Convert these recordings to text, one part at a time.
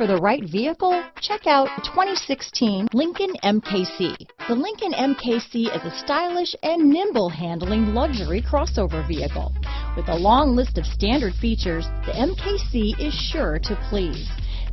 for the right vehicle? Check out 2016 Lincoln MKC. The Lincoln MKC is a stylish and nimble handling luxury crossover vehicle. With a long list of standard features, the MKC is sure to please.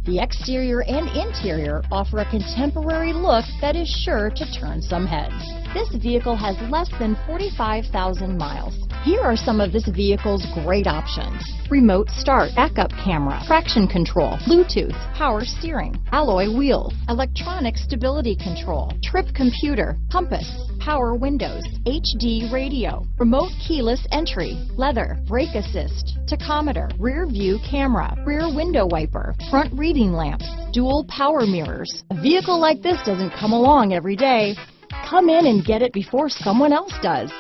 The exterior and interior offer a contemporary look that is sure to turn some heads. This vehicle has less than 45,000 miles. Here are some of this vehicle's great options: remote start, backup camera, traction control, Bluetooth, power steering, alloy wheels, electronic stability control, trip computer, compass, power windows, HD radio, remote keyless entry, leather, brake assist, tachometer, rear view camera, rear window wiper, front reading lamps, dual power mirrors. A vehicle like this doesn't come along every day. Come in and get it before someone else does.